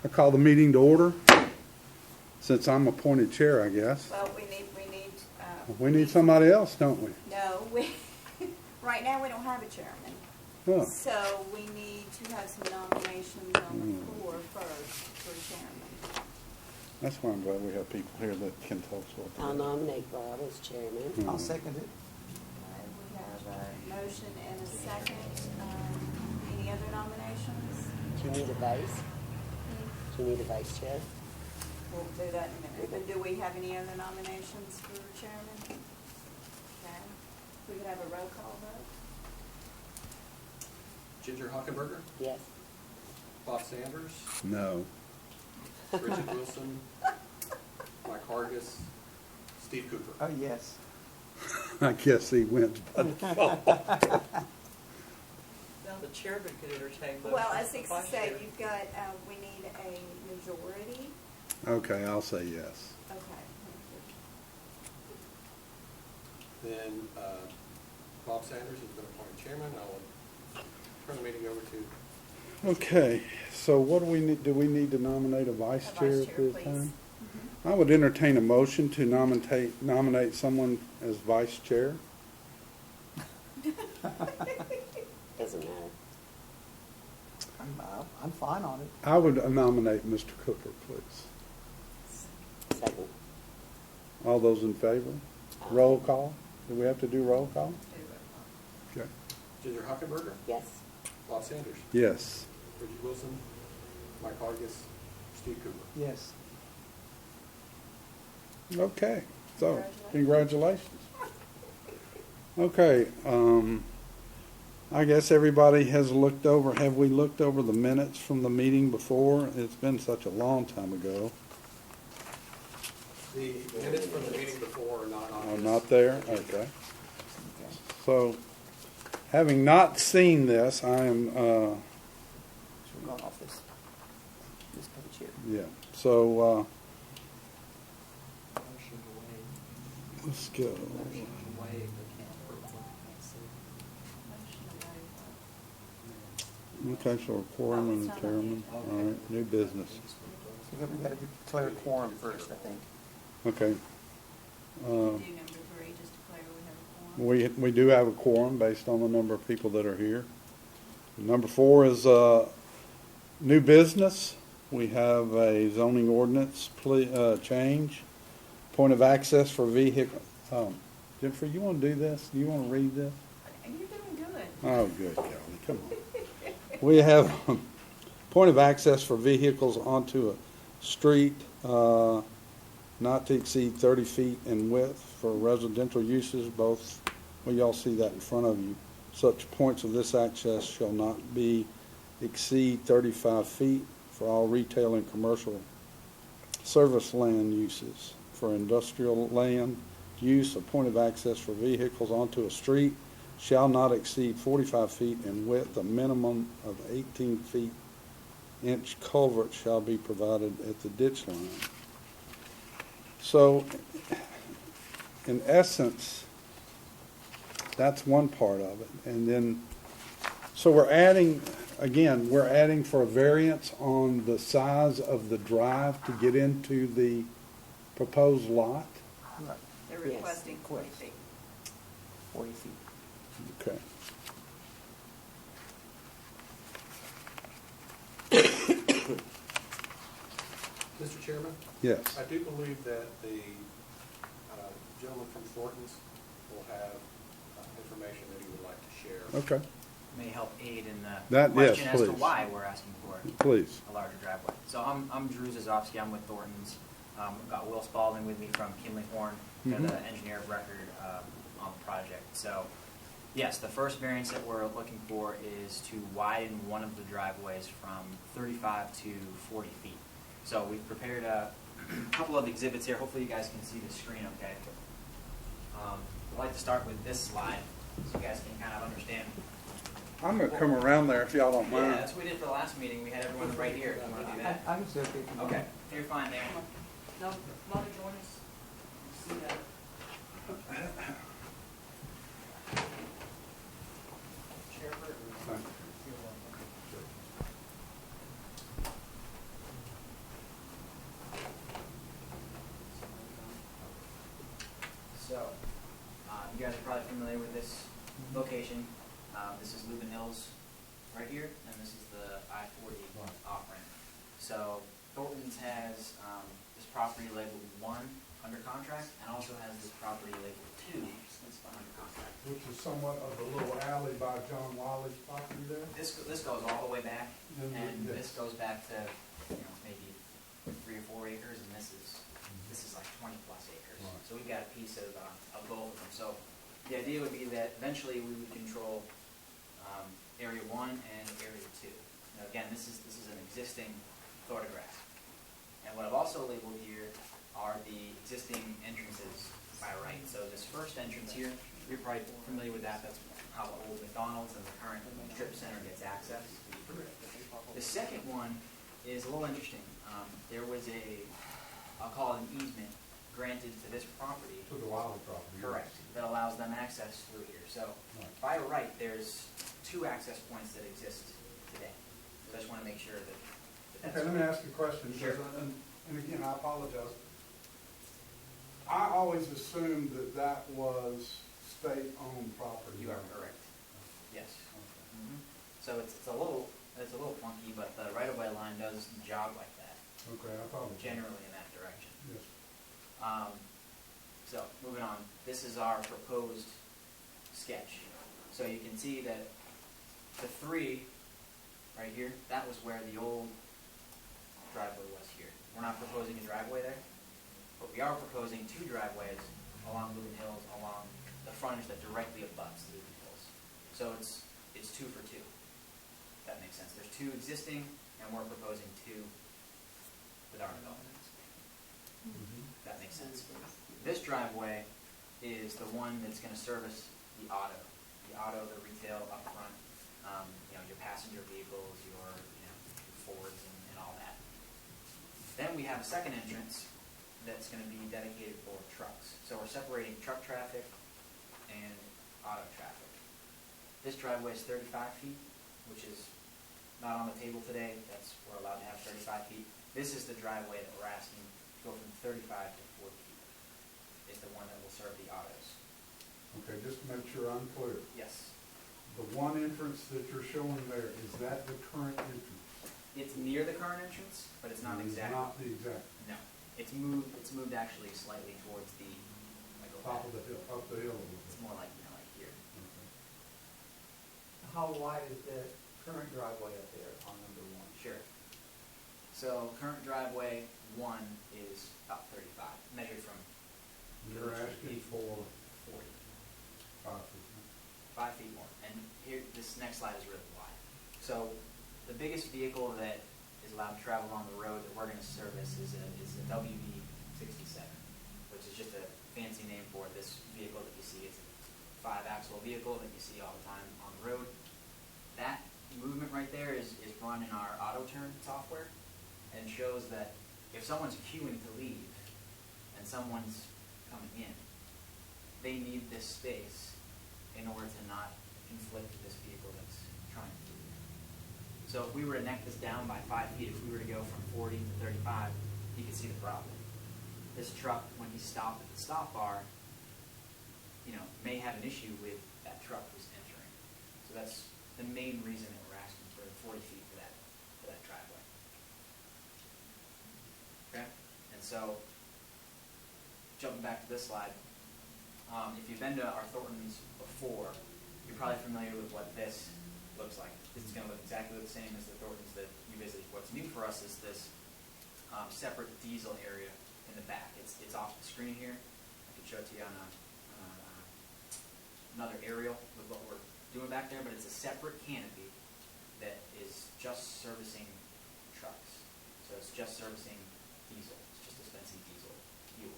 I call the meeting to order, since I'm appointed chair, I guess. Well, We need somebody else, don't we? No, right now we don't have a chairman. Huh. So we need to have some nominations on the floor first for chairman. That's why I'm glad we have people here that can tell us what. I'll nominate Bob as chairman. I'll second it. We have a motion and a second. Any other nominations? Do you need a vice? Do you need a vice chair? We'll do that in a minute. But do we have any other nominations for chairman? Okay. We could have a roll call vote. Ginger Hockenberger, Yes. Bob Sanders, No. Richard Wilson, Mike Hargis, Steve Cooper. Oh, yes. I guess he wins. Now, the chairman could entertain motions. Well, as for I vice say, chair. you've got, we need a majority. Okay, I'll say yes. Okay. Then Bob Sanders has been appointed chairman. I will turn the meeting over to, Okay, so what do we need? Do we need to nominate a vice A chair vice at chair, this please. time? I would entertain a motion to nominate someone as vice chair. Doesn't matter. I'm fine on it. I would nominate Mr. Cooper, please. Second. All those in favor? Roll call? Do we have to do roll call? Okay. Ginger Hockenberger, Yes. Bob Sanders, Yes. Richard Wilson, Mike Hargis, Steve Cooper. Yes. Okay, so, congratulations. Okay, I guess everybody has looked over, have we looked over the minutes from the meeting before? It's been such a long time ago. The minutes from the meeting before are not on Oh, this. not there? Okay. Okay. So, having not seen this, I am, So we're going off this page here. yeah, so, Motion to waive. let's go. Motion to waive the count for Okay, so a quorum and a chairman, all right, new business. So we got to declare quorum first, I think. Okay. Do number 3, just declare we have a quorum. We do have a quorum based on the number of people that are here. Number 4 is new business. We have a zoning ordinance change, point of access for vehicle. Jennifer, you want to do this? Do you want to read this? You're doing good. Oh, good, Kelly, come on. We have point of access for vehicles onto a street not to exceed 30 feet in width for residential uses, both, well, y'all see that in front of you. Such points of this access shall not exceed 35 feet for all retail and commercial service land uses. For industrial land use, a point of access for vehicles onto a street shall not exceed 45 feet in width. A minimum of 18 feet inch culvert shall be provided at the ditch line. So, in essence, that's one part of it. And then, so we're adding for a variance on the size of the drive to get into the proposed lot. Right. They're Yes. requesting 40 feet. 40 feet. Okay. Mr. Chairman, Yes. I do believe that the gentleman from Thornton's will have information that he would like to share. Okay. May help aid in the That- question yes, as to please. why we're asking for Please. a larger driveway. So I'm Drew Zazowski, I'm with Thornton's. We've got Will Spalding with me from Kinley Horn, they're the engineer of record on the project. So yes, the first variance that we're looking for is to widen one of the driveways from 35 to 40 feet. So we've prepared a couple of exhibits here. Hopefully you guys can see the screen okay. I'd like to start with this slide so you guys can kind of understand. I'm going to come around there if y'all don't Yeah, mind. that's what we did for the last meeting. We had everyone right here. If you want to do that. I can say okay. Okay, you're fine there. No, want to join us? See that? Chairperson. So, you guys are probably familiar with this location. This is Lubin Hills right here, and this is the I-40 off-ramp. So Thornton's has this property labeled 1 under contract, and also has this property labeled 2 under contract. Which is somewhat of the little alley by John Wiley's property there? This goes all the way back, Mhm. and Yes. this goes back to, maybe 3 or 4 acres, and this is like 20 plus acres. Right. So we've got a piece of both of them. So the idea would be that eventually we would control area 1 and area 2. Now again, this is an existing photograph. And what I've also labeled here are the existing entrances by right. So this first entrance here, you're probably familiar with that. That's how the old McDonald's and the current strip center gets access. The second one is a little interesting. There was I'll call it an easement granted to this property. To the Wiley property. Correct. That allows them access through here. So Right. by right, there's 2 access points that exist today. So I just want to make sure that that's. Okay, let me ask you a question. Sure. And again, I apologize. I always assumed that that was state-owned property. You are correct. Yes. Mhm. So it's a little funky, but the right-of-way line does jog like that, Okay, I apologize. generally in that direction. Yes. So moving on, this is our proposed sketch. So you can see that the 3 right here, that was where the old driveway was here. We're not proposing a driveway there, but we are proposing 2 driveways along Lubin Hills, along the frontage that directly abuts Lubin Hills. So it's 2 for 2. That makes sense. There's 2 existing, and we're proposing 2 with our development. That makes sense. This driveway is the one that's going to service the auto, the retail up front, your passenger vehicles, your Fords and all that. Then we have a second entrance that's going to be dedicated for trucks. So we're separating truck traffic and auto traffic. This driveway is 35 feet, which is not on the table today. We're allowed to have 35 feet. This is the driveway that we're asking to go from 35 to 40 feet. Is the one that will serve the autos. Okay, just to make sure I'm clear. Yes. The one entrance that you're showing there, is that the current entrance? It's near the current entrance, but it's not It is exact. not the exact, No. It's moved actually slightly towards the top of the hill, up the hill a little It's bit. more like here. Okay. How wide is the current driveway up there on number 1? Sure. So current driveway 1 is about 35, measured from You're asking for 40, 5 feet. 5 feet more. And here, this next slide is really wide. So the biggest vehicle that is allowed to travel on the road that we're going to service is a WV67, which is just a fancy name for this vehicle that you see. It's a 5-axle vehicle that you see all the time on the road. That movement right there is run in our auto turn software, and shows that if someone's queuing to leave and someone's coming in, they need this space in order to not conflict with this vehicle that's trying to leave. So if we were to neck this down by 5 feet, if we were to go from 40 to 35, you can see the problem. This truck, when he stopped at the stop bar, may have an issue with that truck who's entering. So that's the main reason that we're asking for 40 feet for that driveway. Okay? And so, jumping back to this slide, if you've been to our Thorntons before, you're probably familiar with what this looks like. This is going to look exactly the same as the Thorntons that you visited. What's new for us is this separate diesel area in the back. It's off the screen here. I could show it to you on another aerial with what we're doing back there, but it's a separate canopy that is just servicing trucks. So it's just servicing diesel. It's just dispensing diesel fuel.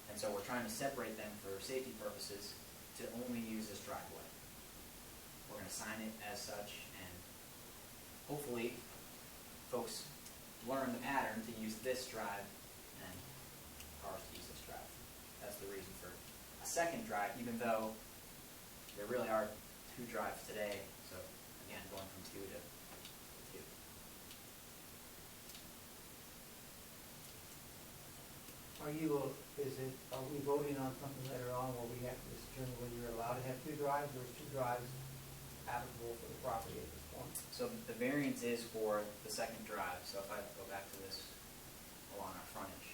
And so we're trying to separate them for safety purposes to only use this driveway. We're going to sign it as such, and hopefully folks learn the pattern to use this drive and cars to use this drive. That's the reason for a second drive, even though there really are 2 drives today. So again, going from 2 to 2. Are we voting on something later on where we have to determine whether you're allowed to have two drives, or is two drives applicable for the property at this point? So the variance is for the second drive, so if I go back to this along our frontage,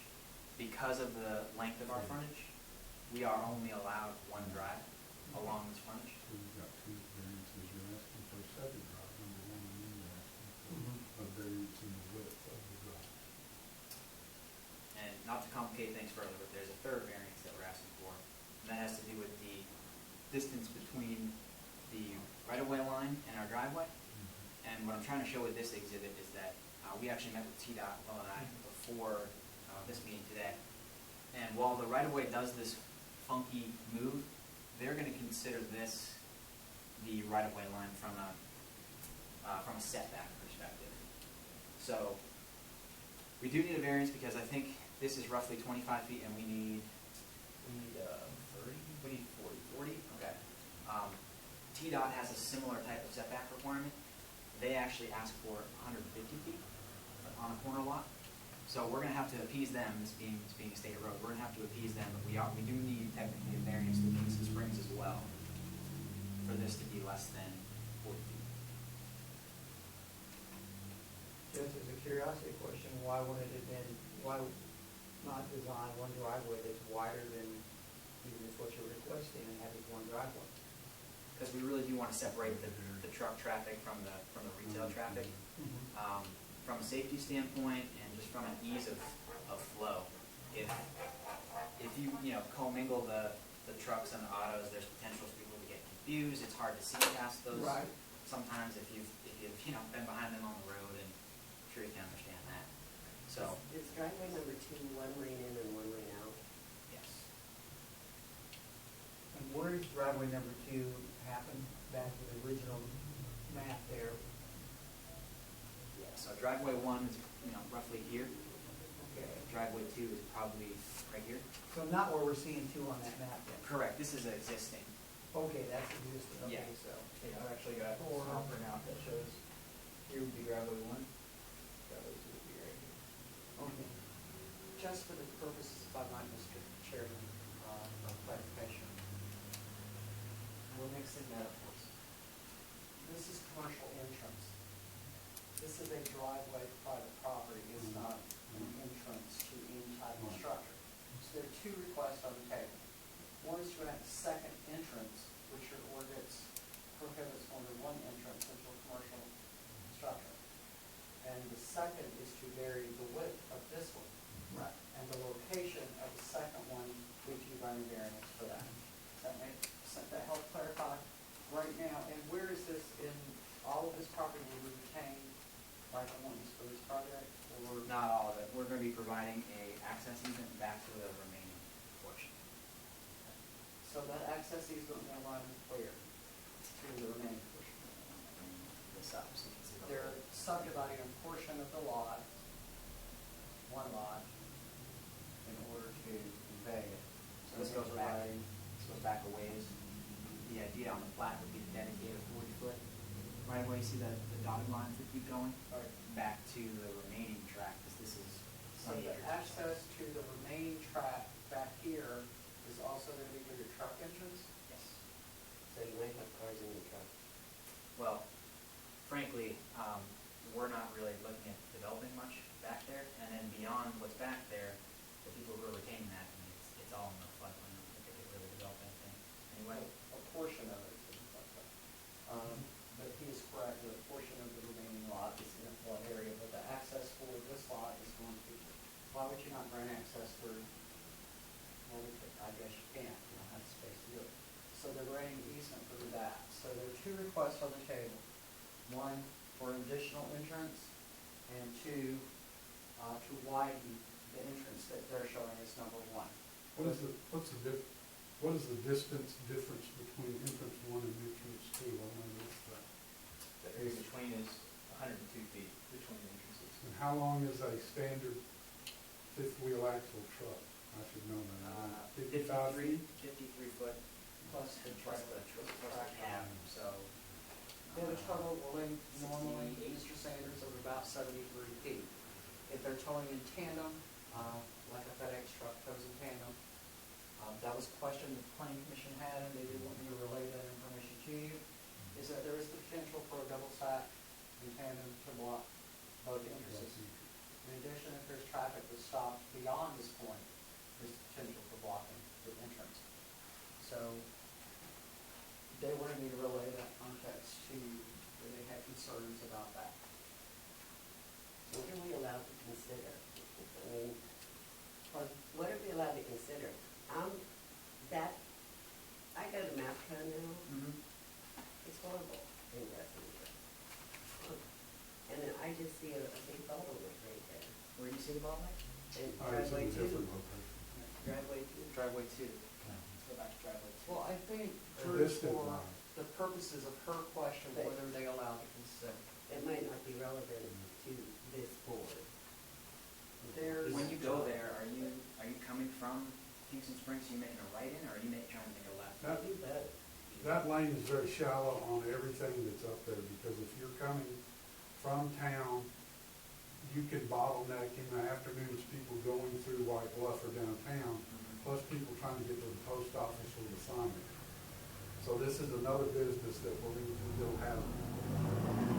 because of the length of our frontage, we are only allowed one drive along this frontage. So you've got two variances, you're asking for a second drive, number one, and then you're asking for a variance in the width of the drive. And not to complicate things further, but there's a third variance that we're asking for. And that has to do with the distance between the right-of-way line and our driveway. And what I'm trying to show with this exhibit is that we actually met with TDOT, Will and I, before this meeting today. And while the right-of-way does this funky move, they're going to consider this the right-of-way line from a setback perspective. So we do need a variance because I think this is roughly 25 feet and we need 30? We need 40. Okay. TDOT has a similar type of setback requirement. They actually ask for 150 feet on a corner lot. So we're going to have to appease them, this being a state road. We're going to have to appease them, but we do need technically a variance to Kingston Springs as well for this to be less than 40 feet. Just as a curiosity question, why not design one driveway that's wider than even if what you're requesting and have it one driveway? Because we really do want to separate the truck traffic from the retail traffic. From a safety standpoint and just from an ease of flow. If you commingle the trucks and the autos, there's potential for people to get confused. It's hard to see past those. Right. Sometimes if you've been behind them on the road, and I'm sure you can understand that. So Is driveway number 2 one lane in and one lane out? yes. And where does driveway number 2 happen, back to the original map there? Yeah. So driveway 1 is roughly here. Okay. Driveway 2 is probably right here. So not where we're seeing 2 on that map then? Correct. This is existing. Okay, that's existing, okay, Yeah. so. Yeah, I've actually got a marker now that shows here would be driveway 1. Driveway 2 would be right here. Okay. Just for the purposes, if I might, Mr. Chairman, of clarification. We're mixing metaphors. This is commercial entrance. This is a driveway to private property. It's not an entrance to any type of structure. So there are 2 requests on the table. One is to add a second entrance, which your ordinance prohibits only one entrance into a commercial structure. And the second is to vary the width of this one. Right. And the location of the second one, which you run variance for that. Does that make sense? That help clarify right now? And where is this in all of this property will be retained like ones for this project? Or Not all of it. We're going to be providing a access easement back to the remaining portion. so that access easement will run where? To the remaining portion. This up, so you can see the They're subdividing a portion of the lot, one lot, in order to convey it. So this goes back. This goes back a ways. The idea on the plat would be to dedicate a 40-foot right away. See the dotted lines that keep going back to the remaining track, because this is So the access to the remaining track back here is also going to be for your truck entrance? Yes. So you might have cars in your truck. Well, frankly, we're not really looking at developing much back there, and then beyond what's back there, the people who are retaining that, I mean, it's all in the floodplain. I don't think they could really develop anything anyway. A portion of it. But he is correct, that a portion of the remaining lot is in a flood area, but the access for this lot is going to be, why would you not grant access for, well, I guess you can't, you don't have the space to do it. So they're granting easement for that. So there are 2 requests on the table. One, for an additional entrance, and 2, to widen the entrance that they're showing as number 1. What is the distance difference between entrance 1 and entrance 2? I want to know that. The area between is 102 feet between the entrances. And how long is a standard fifth wheel axle truck? I should know that. 55 feet? 53 foot Plus the plus trailer. the cab, so. They have a total length normally, Mr. Sanders, of about 73 feet. If they're towing in tandem, like a FedEx truck goes in tandem. That was a question the planning commission had, and they did want me to relay that information to you, is that there is the potential for a double stack in tandem to block both entrances. In addition, if there's traffic that stops beyond this point, there's the potential for blocking the entrance. So they wanted me to relay that context to you, that they had concerns about that. What are we allowed to consider? I mean, what are we allowed to consider? I go to MapCo now, it's horrible in Westminster. And then I just see a big bottleneck right there. Where do you see the bottleneck? And All right, it's in driveway a two, different location. driveway two. Driveway 2. Let's go back to driveway 2. Well, I think, Or Drew, this didn't for lie. the purposes of her question, But- whether they allow to consider. It might not be relevant to this board. There's. When you go there, are you coming from Kingston Springs, are you making a right in, or are you trying to make a left? That- You bet. That lane is very shallow on everything that's up there, because if you're coming from town, you can bottleneck in the afternoons, people going through White Bluff or downtown, plus people trying to get to the post office or the sign. So this is another business that will have,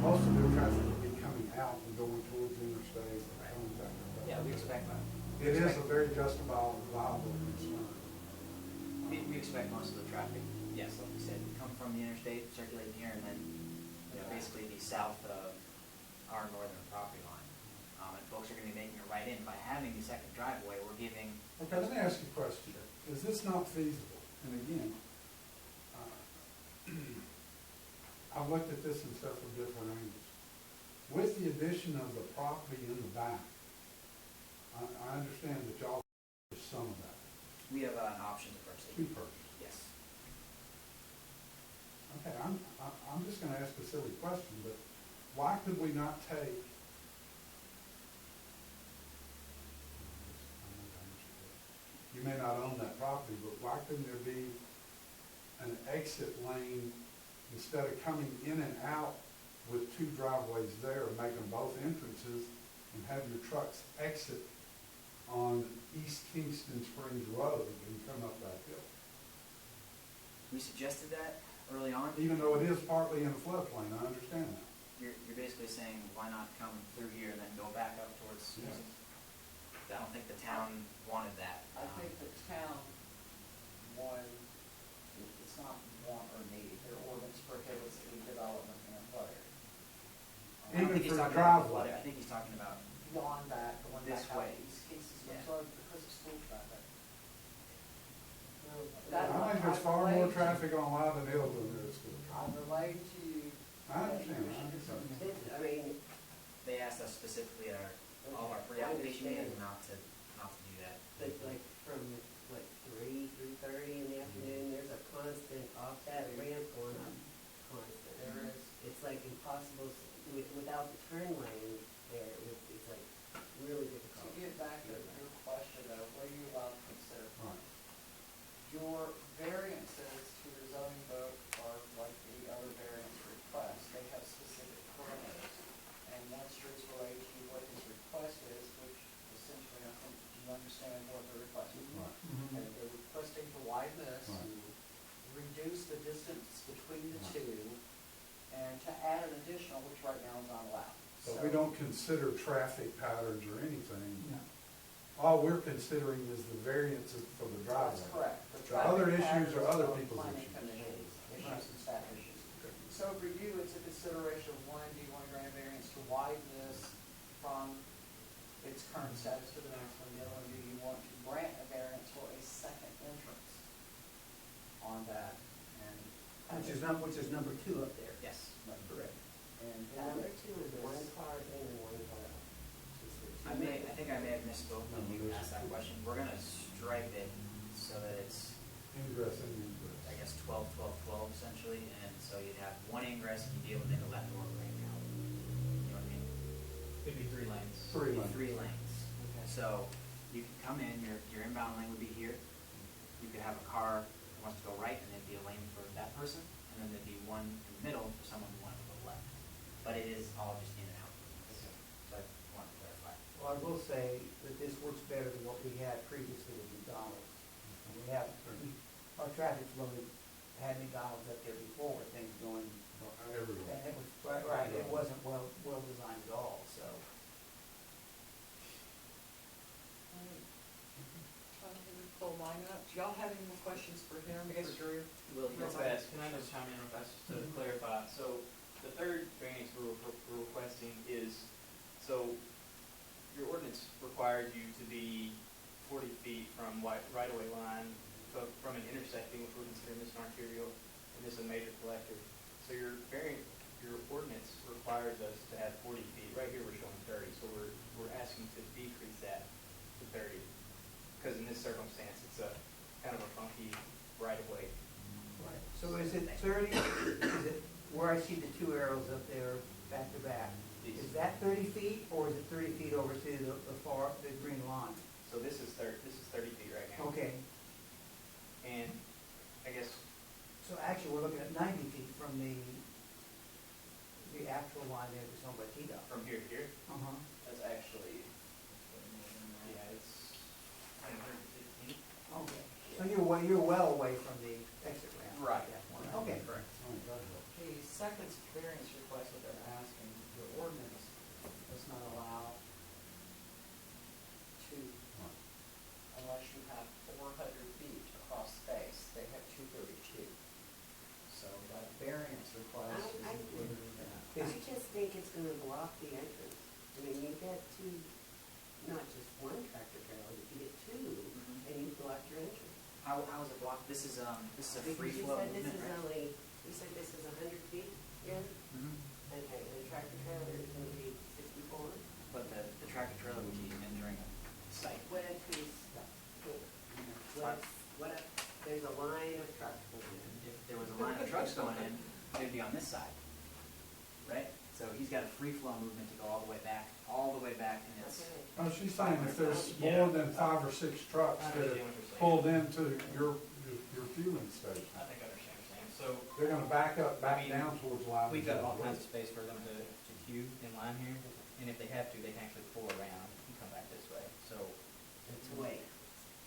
most of their traffic will be coming out and going towards the interstate and coming back. Yeah, we expect that. It is a very justifiable concern. We expect most of the traffic, yes, like we said, come from the interstate, circulating here, and then, basically be south of our northern property line. And folks are gonna be making a right in. By having the second driveway, we're giving. Okay, let me ask you a question. Is this not feasible? And again, I've looked at this in several different angles. With the addition of the property in the back, I understand that y'all have some of that, We have an option to purchase two it. purchase. Yes. Okay, I'm just gonna ask a silly question, but why could we not take? You may not own that property, but why couldn't there be an exit lane instead of coming in and out with two driveways there, make them both entrances, and have your trucks exit on East Kingston Springs Road and come up that hill? We suggested that early on. Even though it is partly in a floodplain, I understand that. You're basically saying, why not come through here and then go back up towards Yeah. Susan? I don't think the town wanted that. I think the town wanted, it's not want or need, their ordinance prohibits any development in a flood area. I don't Even think he's for the talking about the driveway. flood. I think he's talking about, Beyond that, the one This back out way. to East Kingston Springs Yeah. Road because of school traffic. I think there's far more traffic on Loudon Hill than there is school. I relayed to you. I understand, I understand. I mean, they asked us specifically at all of our pre-application meetings not to do that. but like from, what, 3:30 in the afternoon, there's a constant off that ramp going up, constant. There is. It's like impossible, without the turn lane there, it's like really To difficult. get back to your question though, what are you allowed to consider? Right. Your variances to your zoning book are like any other variance request. They have specific parameters. And once Drew's relayed to you what his request is, which essentially I think you understand what the request is. Right. And they're requesting to widen this, Right. reduce the distance between the two, and to add an additional, which right now is not allowed. But we don't consider traffic patterns or anything. All we're considering is the variances for the driveway. That's correct. The other traffic issues are patterns other of people's planning issues. commissions, issues and staff issues. So for you, it's a consideration of one, do you want to grant a variance to widen this from its current status to the maximum? The other one, do you want to grant a variance for a second entrance on that? And Which is number 2 up there. Yes. That's correct. And And number 2 is one car in and one car out. I think I may have misspoke when you asked that question. We're gonna stripe it so that it's, Ingress and egress. I guess, 12, 12, 12 essentially, and so you'd have one ingress and you'd be able to make a left or a right out. You know what I mean? It'd be 3 lanes. Three It'd be lanes. 3 lanes. So you can come in, your inbound lane would be here. You could have a car that wants to go right and there'd be a lane for that person, and then there'd be one in the middle for someone who wanted to go left. But it is all just in and out. So I want to clarify. Well, I will say that this works better than what we had previously with McDonald's. And we have, our traffic flow had McDonald's up there before, with things going, Everywhere. and it was, right, it wasn't well designed at all, so. Trying to pull mine up. Do y'all have any more questions for him, I guess- for Drew? Real fast, can I just chime in real fast just to clarify? So the third variance we're requesting is, so your ordinance requires you to be 40 feet from right-of-way line from an intersecting, which we're considering this an arterial, and this a major collector. So your ordinance requires us to have 40 feet. Right here we're showing 30, so we're asking to decrease that to 30. Because in this circumstance, it's a kind of a funky right-of-way. Right. So is it 30, is it, where I see the two arrows up there back to back, is that 30 feet, or is it 30 feet over to the green line? So this is 30 feet right now. Okay, And I guess, so actually, we're looking at 90 feet from the actual line there that's owned by T-Dot. from here to here, Uh-huh. that's actually, yeah, it's 115. Okay, so you're well away from the exit ramp. Right. at that point. Okay. Correct. The second variance request that they're asking, your ordinance does not allow two, unless you have 400 feet across space, they have 232. So that variance request is I- included in that. I just think it's gonna block the entrance. I mean, you get two, not just one tractor trailer, but you get two, and you block your entrance. How is it blocked? This is a free Because you flow said this movement, is right? only, you said this is 100 feet, yeah? Mhm. Okay, and the tractor trailer is gonna be 64? But the tractor trailer would be entering a site. What if he's, what if there's a line of trucks going in? If there was a line of trucks going in, they'd be on this side, right? So he's got a free flow movement to go all the way back, and it's, Okay. Oh, she's saying if there's more than 5 or 6 trucks I that understand are what you're saying. pulled into your fueling station, I think I understand what you're saying. So they're gonna back up, I back mean, down towards Live. we've got all kinds of space for them to queue in line here, and if they have to, they can actually pull around and come back this way. So It's way.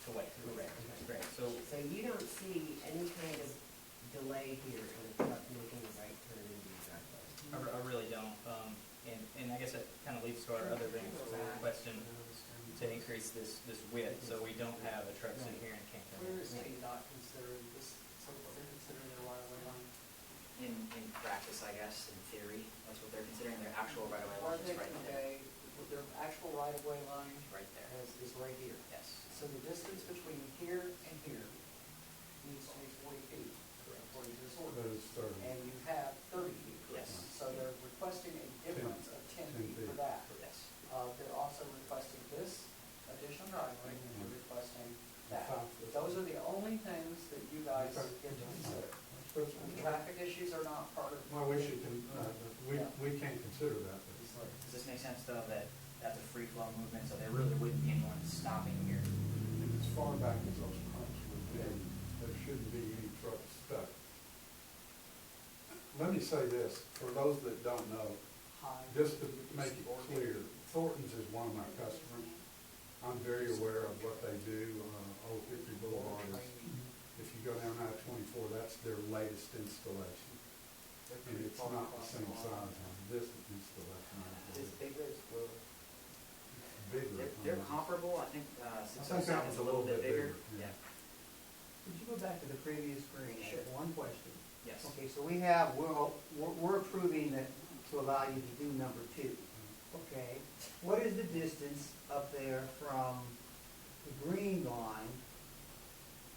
to wait, correct, correct. So So you don't see any kind of delay here in a truck making a right turn into your driveway? I really don't. And I guess that kind of leads to our other variance question to increase this width, so we don't have a truck sitting here and can't come Where in. is KDOT considering this, something they're considering their right-of-way line? in practice, I guess, in theory, that's what they're considering. Their actual right-of-way Are line they is right there, convey, their actual right-of-way line right there. is right here? Yes. So the distance between here and here needs to be 40 feet, according to this That ordinance. is 30. And you have 30 feet. Yes. So they're requesting a difference of 10 feet for feet. that. Yes. They're also requesting this additional driveway, and they're requesting that. 5 foot. Those are the only things that you guys Okay. get to consider. That's The what- traffic issues are not part of. Well, we should, we can't consider that, but Does this make sense, though, that that's a free flow movement, so there really wouldn't be anyone stopping here? as far back as those pumps would be, there shouldn't be any trucks stuck. Let me say this, for those that don't know, High. just to make it clear, Thornton's is one of my customers. I'm very aware of what they do. Old Hickory Boulevard is, if you go down I-24, that's their latest installation. And it's not the same size as this installation. This bigger is blue. It's bigger. They're comparable, I think, I 607 think that is was a little bit bigger. yeah. Yeah, Could you go back to the previous screen? I have one question. yes. Okay, so we're approving that to allow you to do number 2. Okay, what is the distance up there from the green line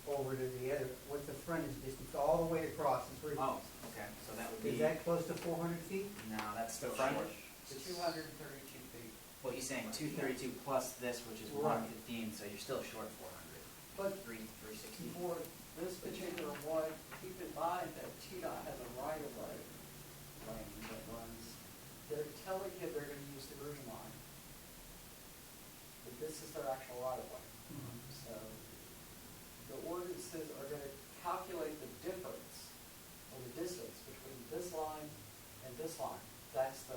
over to the other, what's the frontage distance all the way across the street? Oh, okay, so that would be, Is that close to 400 feet? no, that's The the frontage. front. 232 feet. Well, he's saying 232 plus this, which is Right. 115, so you're still short of 400. But 360. for this particular one, keep in mind that TDOT has a right-of-way lane that runs, they're telling you they're gonna use the green line. But this is their actual right-of-way. So the ordinances are gonna calculate the difference or the distance between this line and this line. That's the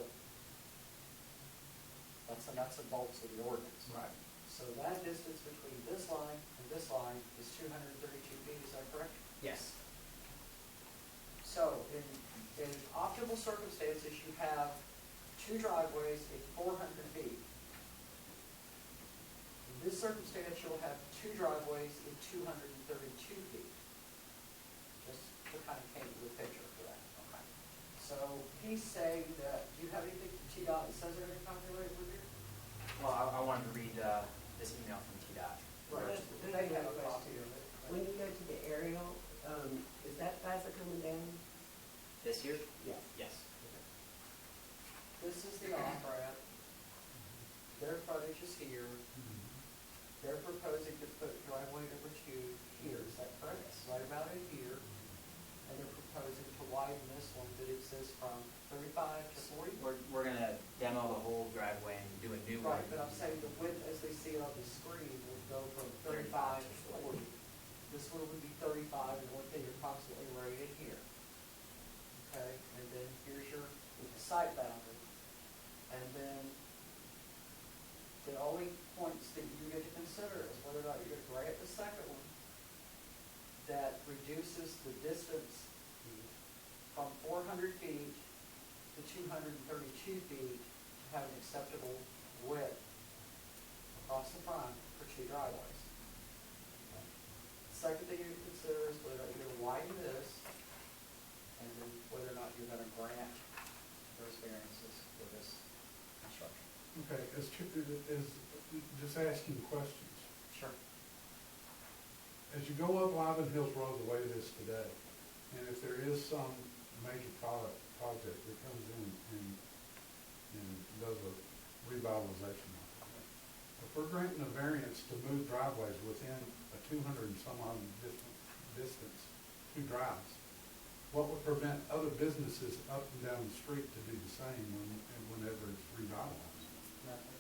nuts and bolts of the ordinance. Right. So that distance between this line and this line is 232 feet, is that correct? Yes. So in optimal circumstances, you have two driveways at 400 feet. In this circumstance, you'll have two driveways at 232 feet. Just to kind of paint you a picture for that. Okay. So he's saying that, do you have anything from TDOT that says they're going to calculate it with you? Well, I wanted to read this email from TDOT. Right. They have a copy of it. When you go to the aerial, is that plaza coming down? This here? Yes. Yes. This is the off-ramp. Their frontage is here. They're proposing to put driveway number 2 here, is that correct? Right about in here. And they're proposing to widen this one that exists from 35 to 40? We're gonna demo the whole driveway and do a new one. Right, but I'm saying the width as they see it on the screen would go from 35 to 40. This one would be 35 and one thing approximately right in here. Okay, and then here's your site boundary. And then the only points that you get to consider is whether or not you're going to grant the second one that reduces the distance from 400 feet to 232 feet to have an acceptable width across the front for two driveways. Second thing you consider is whether or not you're going to widen this, and then whether or not you're going to grant those variances for this construction. Okay, just asking questions. Sure. As you go up Liven Hills Road the way it is today, and if there is some major project that comes in and does a revitalization of it, if we're granting a variance to move driveways within a 200 and some odd distance, two drives, what would prevent other businesses up and down the street to do the same whenever it's revitalized? Nothing.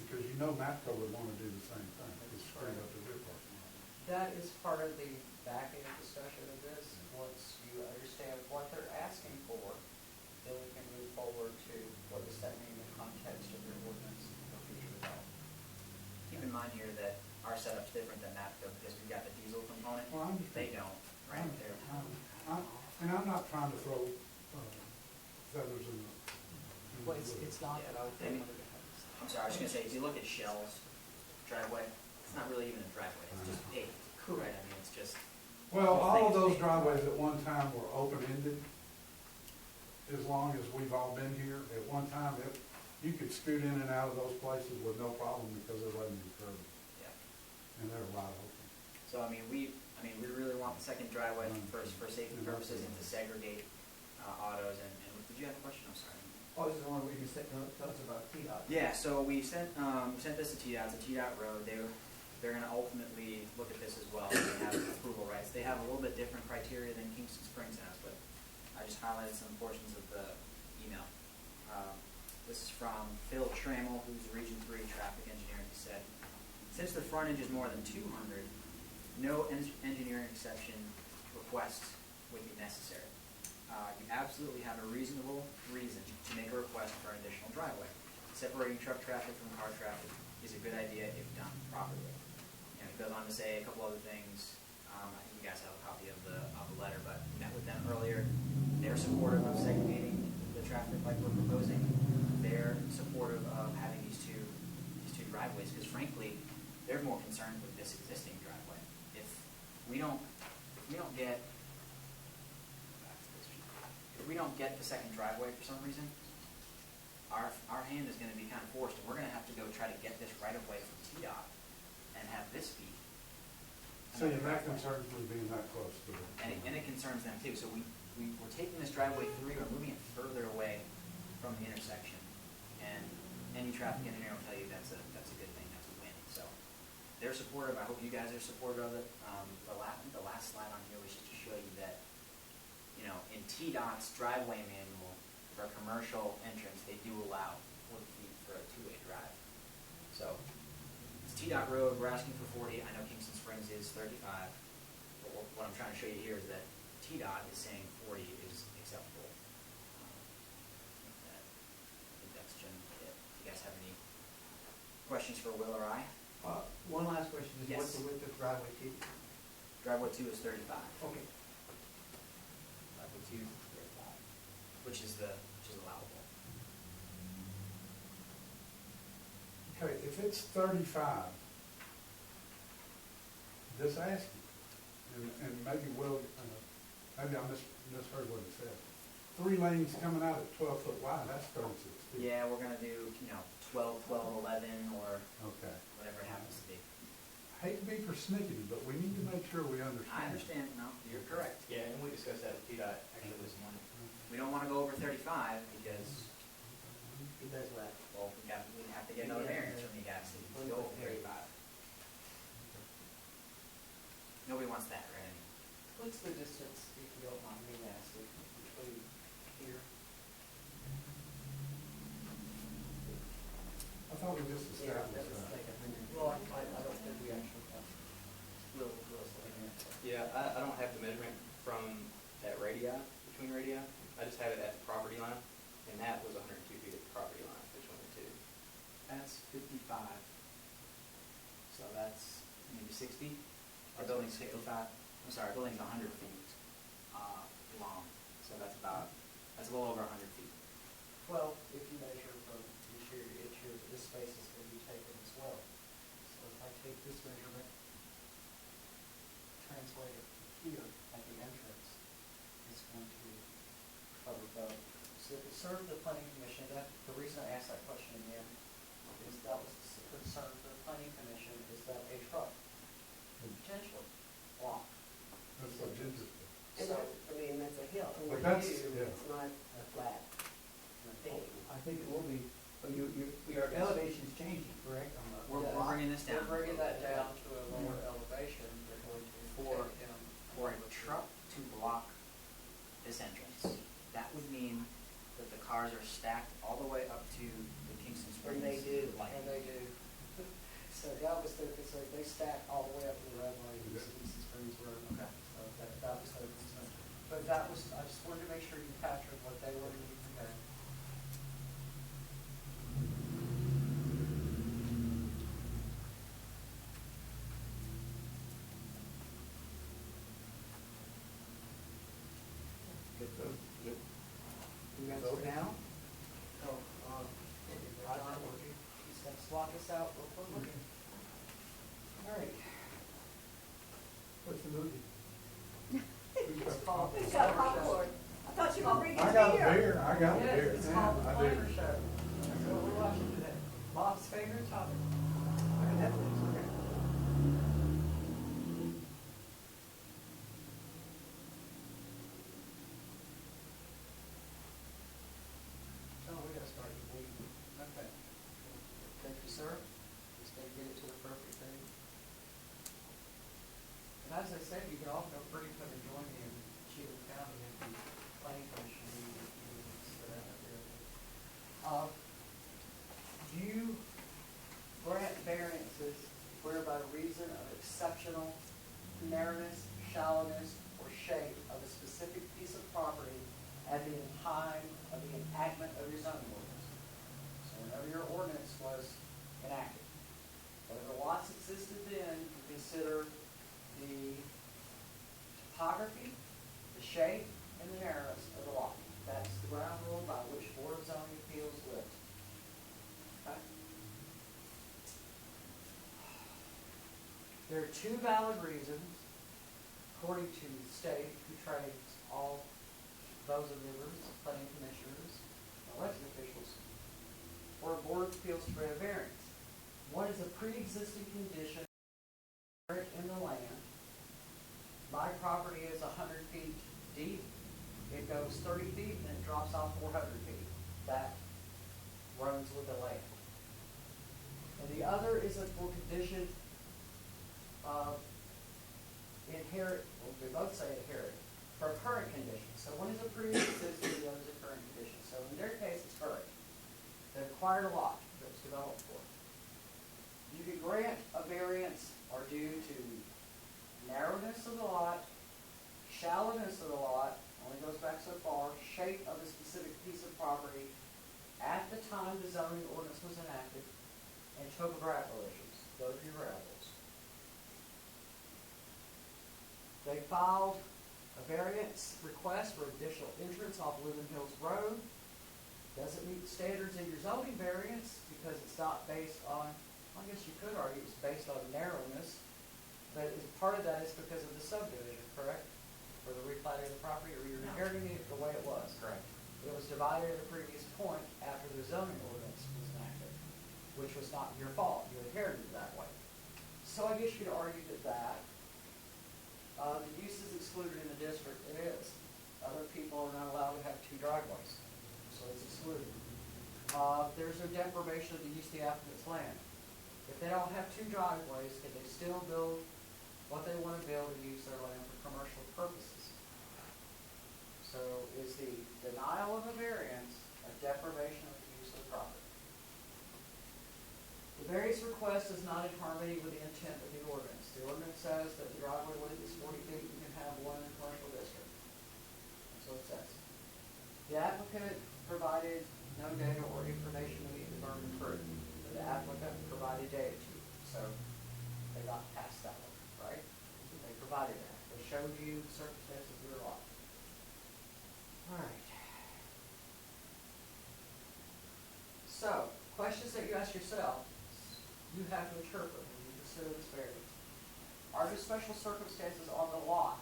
Because you know Matco would want to do the same thing, it's straight up to their parking lot. That is part of the back end discussion of this. Once you understand what they're asking for, then we can move forward to what does that mean in the context of your ordinance for future development. Keep in mind here that our setup's different than Matco because we've got the diesel component. Well, I understand. They don't, right? They're, And I'm not trying to throw feathers in the. Well, it's not that I would think. I'm sorry, I was gonna say, if you look at Shell's driveway, it's not really even a driveway, it's just paved. Right, I mean, it's just. Well, all of those driveways at one time were open-ended. As long as we've all been here, at one time, you could scoot in and out of those places with no problem because there wasn't any curb. Yeah. And they were wide open. So, I mean, we really want the second driveway for safety purposes and to segregate autos and, did you have a question? I'm sorry. Oh, this is the one where you said, tell us about TDOT. Yeah, so we sent this to TDOT, it's a TDOT road. They're gonna ultimately look at this as well. They have approval rights. They have a little bit different criteria than Kingston Springs has, but I just highlighted some portions of the email. This is from Phil Trammell, who's Region 3 Traffic Engineer. He said, since the frontage is more than 200, no engineering exception request would be necessary. You absolutely have a reasonable reason to make a request for an additional driveway. Separating truck traffic from car traffic is a good idea if done properly. And it goes on to say a couple other things. I think you guys have a copy of the letter, but we met with them earlier. They're supportive of segregating the traffic like we're proposing. They're supportive of having these two driveways because frankly, they're more concerned with this existing driveway. If we don't get the second driveway for some reason, our hand is going to be kind of forced, and we're going to have to go try to get this right away from TDOT and have this be. So that concerns me being that close to it. And it concerns them too. So we're taking this driveway through and moving it further away from the intersection. And any traffic engineer will tell you that's a good thing, that's a win. So they're supportive. I hope you guys are supportive of it. The last slide on here was just to show you that, in TDOT's driveway manual for a commercial entrance, they do allow 40 feet for a two-way drive. So it's TDOT road. We're asking for 40. I know Kingston Springs is 35. But what I'm trying to show you here is that TDOT is saying 40 is acceptable. I think that's generally it. If you guys have any Questions for Will or I? One last question, is what's Yes. the width of driveway two? Driveway 2 is 35. Okay. Driveway 2 is 35, which is allowable. Okay, if it's 35, just ask him, and maybe Will, maybe I misheard what he said. 3 lanes coming out at 12 foot wide, that's 36 feet. Yeah, we're gonna do, 12, 12, 11, or Okay. whatever it happens to be. Hate to be persnickety, but we need to make sure we understand. I understand, no, you're correct. Yeah, and we discussed that with PDOT actually this morning. We don't wanna go over 35 because, Because what? well, we have to get another variance from you guys to go over 35. Nobody wants that, right? What's the distance, if you don't mind me asking, between here? I thought we just Yeah, established that was that. like 100. Well, I don't think we actually have. Will, Yeah, I don't have the measurement from that radii, between radii. I just have it at the property line, and that was 102 feet at the property line between the two. That's 55. So that's maybe 60? Our building's 55, I'm sorry, our building's 100 feet long, so that's a little over 100 feet. Well, if you measure from interior to interior, this space is going to be taken as well. So if I take this measurement, translate it here at the entrance, it's going to cover both. So to serve the planning commission, the reason I asked that question again is that was the concern for the planning commission, is that a truck could potentially block. That's what Ginger said. And that, I mean, that's a hill. But For that's- you, yeah. it's not a flat thing. I think it will be, your elevation's changing, correct? On the We're block? bringing this down. They're bringing that down to a lower elevation, they're going to For- take down. For a truck to block this entrance, that would mean that the cars are stacked all the way up to the Kingston Springs. And they do, light. And they do. So that was their concern, they stack all the way up to the red line, in Kingston Springs Road. Okay. So that was their concern. But that was, I just wanted to make sure you captured what they were needing to know. Good vote. Good. You guys vote now? So, he's gonna swap us out real quick. All right. What's the movie? It's called the Who's got Summer Show. popcorn? I thought you were gonna bring I it got a here. beer, I got a beer. Yes, it's Yeah, called the I do. Flavor Show. That's what we're watching today. Bob's favorite topic. Look at Netflix, okay? Oh, we gotta start with me. Okay. Thank you, sir. Just gonna get it to the perfect thing. And as I said, you can all feel free to come and join me in Cheatham County at the planning commission meeting if you sit down up there. Do you grant variances where by reason of exceptional narrowness, shallowness, or shape of a specific piece of property at the time of the enactment of your zoning ordinance? So whenever your ordinance was enacted, whatever lots existed then, you consider the topography, the shape, and the narrowness of the lot. That's the ground rule by which Board of Zoning Appeals lives. Okay? There are 2 valid reasons, according to the state, who trains all those of members, planning commissioners, elected officials, for a Board of Appeals to grant a variance. One is a pre-existing condition in the land. My property is 100 feet deep. It goes 30 feet and it drops off 400 feet. That runs with the land. And the other is a condition of inherit, well, we both say inherit, for a current condition. So one is a pre-existing, the other is a current condition. So in their case, it's current. They acquired a lot that was developed for it. You can grant a variance or due to narrowness of the lot, shallowness of the lot, only goes back so far, shape of a specific piece of property at the time the zoning ordinance was enacted, and topographical issues. Those are your variables. They filed a variance request for additional entrance off Living Hills Road. Doesn't meet the standards in your zoning variance because it's not based on, I guess you could argue it's based on narrowness, but part of that is because of the subdivision, correct? For the replatting of the property, or you're inheriting it the way it was. Correct. It was divided at a previous point after the zoning ordinance was enacted, which was not your fault. You inherited it that way. So I guess you could argue that the use is excluded in the district. It is. Other people are not allowed to have two driveways, so it's excluded. There's no deprivation of the use of the applicant's land. If they don't have two driveways, can they still build what they want to build and use their land for commercial purposes? So is the denial of a variance a deprivation of the use of the property? The variance request is not in harmony with the intent of the ordinance. The ordinance says that the driveway width is 40 feet, you can have one in a commercial district. That's what it says. The applicant provided no data or information to meet the burden of proof. The applicant provided data to you, so they got past that one, right? They provided that. They showed you the circumstances of your lot. All right. So, questions that you ask yourself, you have to interpret when you consider this variance. Are there special circumstances on the lot?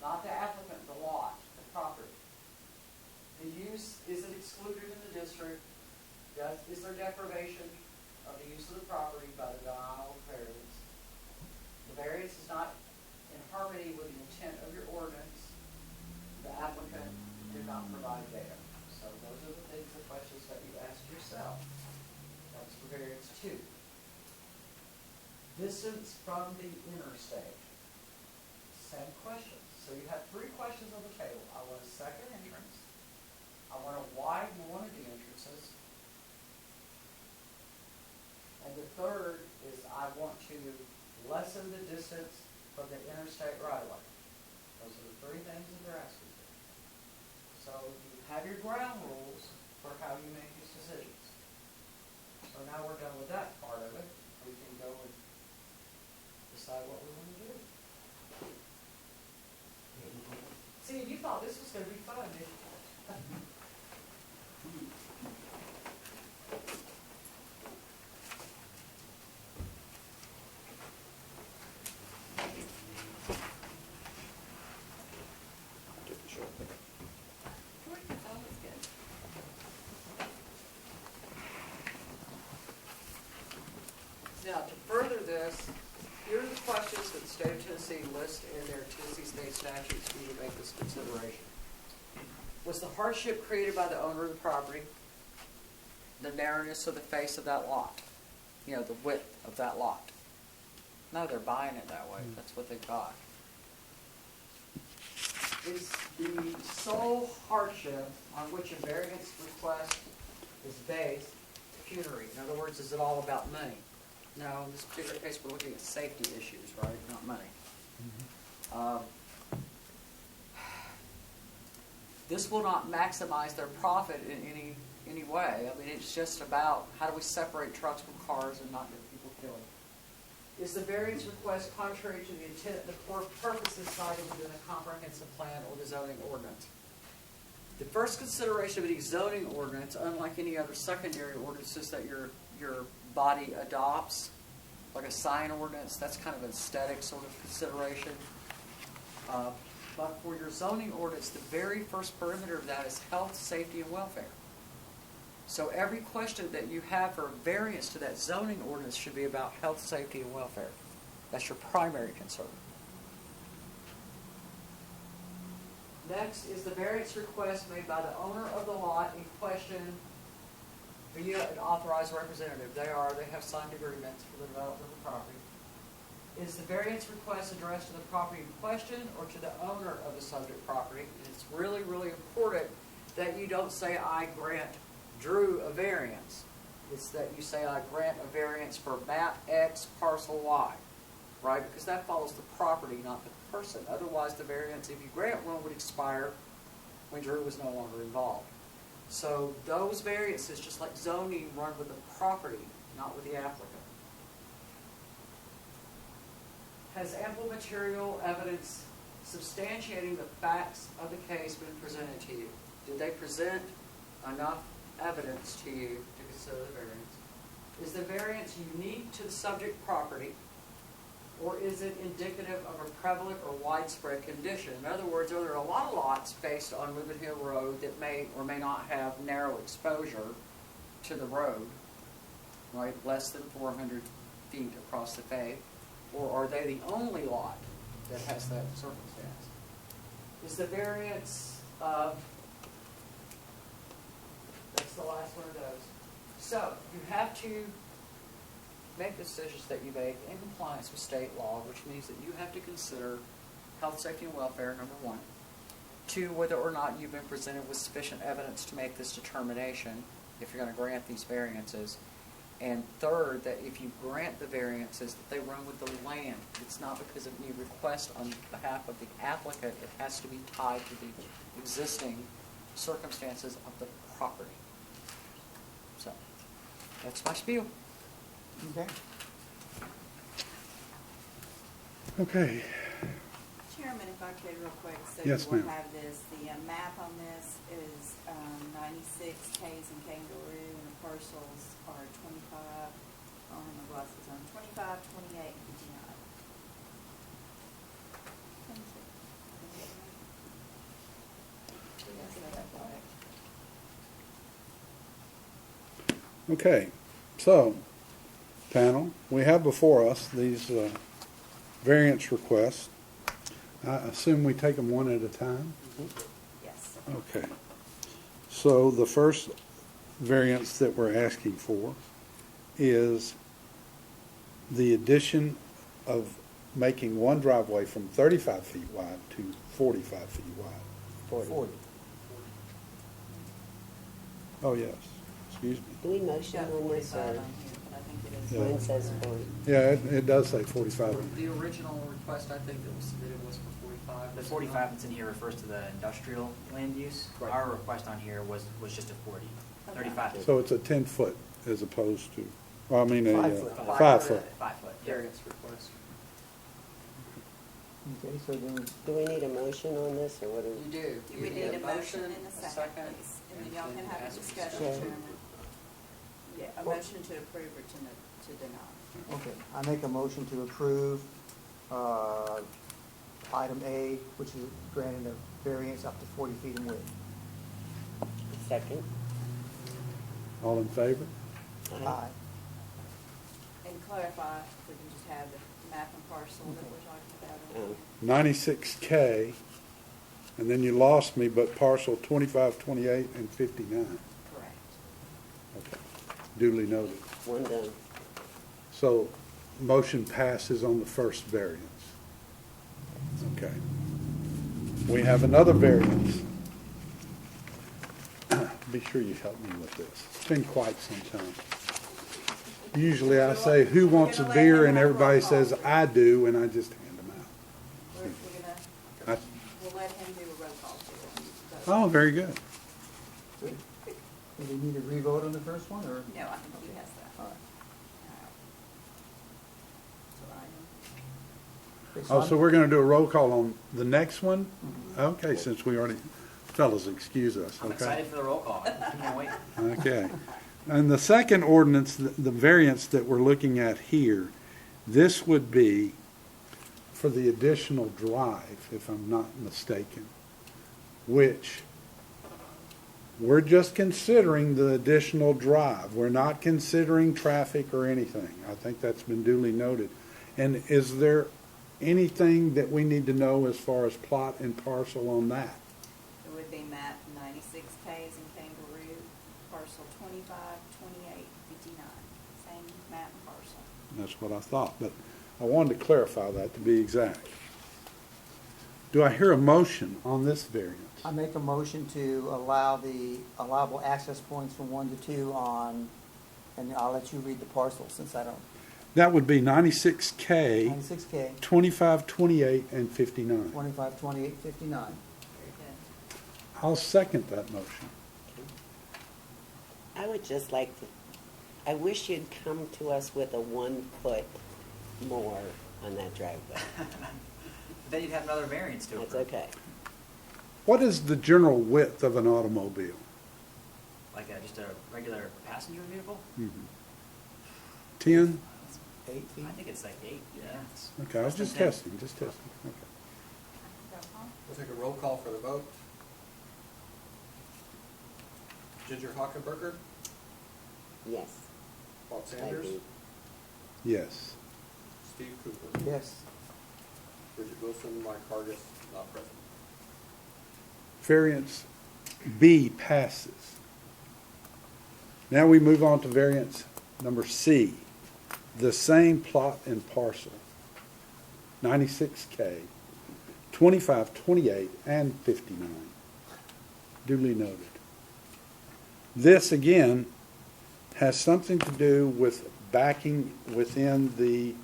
Not the applicant, the lot, the property. The use, is it excluded in the district? Is there deprivation of the use of the property by the denial of variance? The variance is not in harmony with the intent of your ordinance. The applicant did not provide data. So those are the things, the questions that you ask yourself. That's for variance 2. Distance from the interstate. Same question. So you have 3 questions on the table. I want a second entrance. I want to widen one of the entrances. And the third is I want to lessen the distance from the interstate right-of-way. Those are the 3 things that they're asking for. So you have your ground rules for how you make these decisions. So now we're done with that part of it. We can go and decide what we want to do. See, you thought this was going to be fun, didn't you? Now, to further this, here are the questions that the state of Tennessee lists in their Tennessee state statutes for you to make this consideration. Was the hardship created by the owner of the property? The narrowness of the face of that lot? You know, the width of that lot? No, they're buying it that way. That's what they got. Is the sole hardship on which a variance request is based pecuniary? In other words, is it all about money? No, in this particular case, we're looking at safety issues, right? Not money. This will not maximize their profit in any way. I mean, it's just about how do we separate trucks from cars and not get people killed. Is the variance request contrary to the intent, the core purposes cited within a comprehensive plan or the zoning ordinance? The first consideration of any zoning ordinance, unlike any other secondary ordinances that your body adopts, like a sign ordinance, that's kind of an aesthetic sort of consideration. But for your zoning ordinance, the very first perimeter of that is health, safety, and welfare. So every question that you have for variance to that zoning ordinance should be about health, safety, and welfare. That's your primary concern. Next is the variance request made by the owner of the lot in question via an authorized representative. They have signed agreements for the development of the property. Is the variance request addressed to the property in question or to the owner of the subject property? And it's really, really important that you don't say, I grant Drew a variance. It's that you say, I grant a variance for map X parcel Y, right? Because that follows the property, not the person. Otherwise, the variance, if you grant one, would expire when Drew was no longer involved. So those variances, just like zoning, run with the property not with the applicant. Has ample material evidence substantiating the facts of the case been presented to you? Did they present enough evidence to you to consider the variance? Is the variance unique to the subject property, or is it indicative of a prevalent or widespread condition? In other words, are there a lot of lots based on Ribbon Hill Road that may or may not have narrow exposure to the road, right, less than 400 feet across the pave? Or are they the only lot that has that circumstance? Is the variance, that's the last one of those. So, you have to make decisions that you make in compliance with state law, which means that you have to consider health, safety, and welfare, number one. Two, whether or not you've been presented with sufficient evidence to make this determination, if you're going to grant these variances. And third, that if you grant the variances, that they run with the land. It's not because of any request on behalf of the applicant. It has to be tied to the existing circumstances of the property. So, that's my spiel. Okay. Okay. Chairman, if I could real quick, so Yes, you will ma'am. have this, the map on this is 96 Ks and kangaroo, and the parcels are 25, oh, my glasses on, 25, 28, and 59. Thank you. Yes, that's right. Okay, so, panel, we have before us these variance requests. I assume we take them one at a time? Yes. Okay. So the first variance that we're asking for is the addition of making one driveway from 35 feet wide to 45 feet wide. 40. Oh, yes, excuse me. Do we motion Got on this 45 on or here, but I think it is. Yeah. mine says 40? Yeah, it does say 45. The original request, I think, that was submitted was for 45. The 45 that's in here refers to the industrial land use. Right. Our request on here was just a 40. Okay. 35. So it's a 10-foot as opposed to, well, I mean, a 5 foot. 5-foot. 5 foot. Yeah. Variance request. Okay, so then, Do we need a motion on this, or what do You do. You would need a motion and a second, please, and then y'all can have a ask for discussion, discussion. Chairman. Yeah, a motion to approve or to deny. okay, I make a motion to approve item A, which is granting a variance up to 40 feet in width. Second. All in favor? Aye. And clarify, if we can just have the map and parcel that we're talking about. Oh. 96K, and then you lost me, but parcel 25, 28, and 59. Correct. Okay, duly noted. One done. So, motion passes on the first variance. Okay. We have another variance. Be sure you help me with this. It's been quite some time. Usually I say, who wants a beer, and everybody says, I do, and I just hand them out. We're I- we'll let him do a roll call too. Oh, very good. Do we need to re-vote on the first one, or? No, I think he has that. All right. So I Oh, so we're going to do a roll call on the next one? Okay, since we already, fellas, excuse us, I'm okay? excited for the roll call. I can't wait. Okay. And the second ordinance, the variance that we're looking at here, this would be for the additional drive, if I'm not mistaken, which we're just considering the additional drive. We're not considering traffic or anything. I think that's been duly noted. And is there anything that we need to know as far as plot and parcel on that? It would be map 96 Ks and kangaroo, parcel 25, 28, 59. Same map and parcel. That's what I thought, but I wanted to clarify that to be exact. Do I hear a motion on this variance? I make a motion to allow the allowable access points from 1 to 2 on, and I'll let you read the parcel since I don't, That would be 96K, 96K, 25, 28, and 59. 25, 28, 59. Very good. I'll second that motion. I would just like to I wish you'd come to us with a 1 foot more on that driveway. Then you'd have another variance to That's approve. okay. What is the general width of an automobile? Like just a regular passenger vehicle? 10? 8 feet? I think it's like 8, yeah. It's Okay, I was less than just 10. testing, just testing. Okay. We'll take a roll call for the vote. Ginger Hockenberger, Yes. Bob I Sanders, do. Yes. Steve Cooper, Yes. Bridget Wilson, Mike Hargis, not present. Variance B passes. Now we move on to variance number C. The same plot and parcel, 96K, 25, 28, and 59. Duly noted. This, again, has something to do with backing within the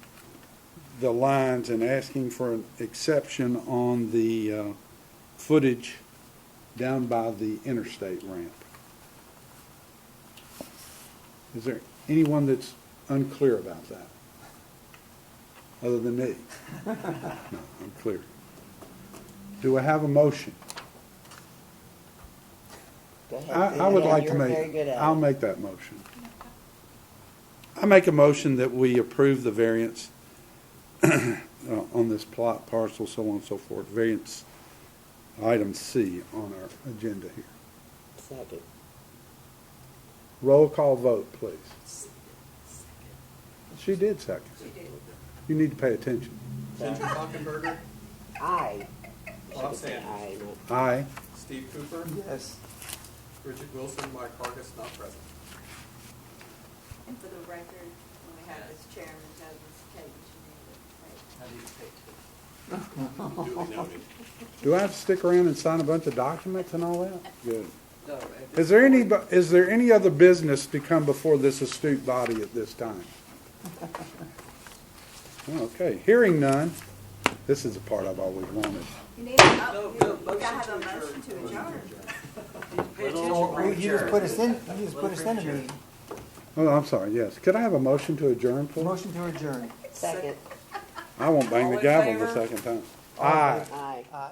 lines and asking for an exception on the footage down by the interstate ramp. Is there anyone that's unclear about that? Other than me? No, I'm clear. Do I have a motion? Go ahead. I would Yeah, like to you're very good make, at I'll it. make that motion. I make a motion that we approve the variance on this plot parcel, so on and so forth, variance item C on our agenda here. Second. Roll call vote, please. She did second. You need to pay attention. Ginger Hockenberger, Aye. Bob Should say Sanders, aye, not- Aye. Steve Cooper, Yes. Bridget Wilson, Mike Hargis, not present. And for the record, when we have this chairman, Douglas Tate, you need to wait. Duly noted. Do I have to stick around and sign a bunch of documents and all that? Good. No, Is there any other business to come before this astute body at this time? Okay, hearing none. This is the part I've always wanted. You need to, you gotta have a motion to adjourn. Pay attention. You just put us in, you just put us in a meeting. Oh, I'm sorry, yes. Could I have a motion to adjourn, please? Motion to adjourn. Second. I won't bang All the in gavel the favor? second time. All in Aye. favor? Aye. Aye.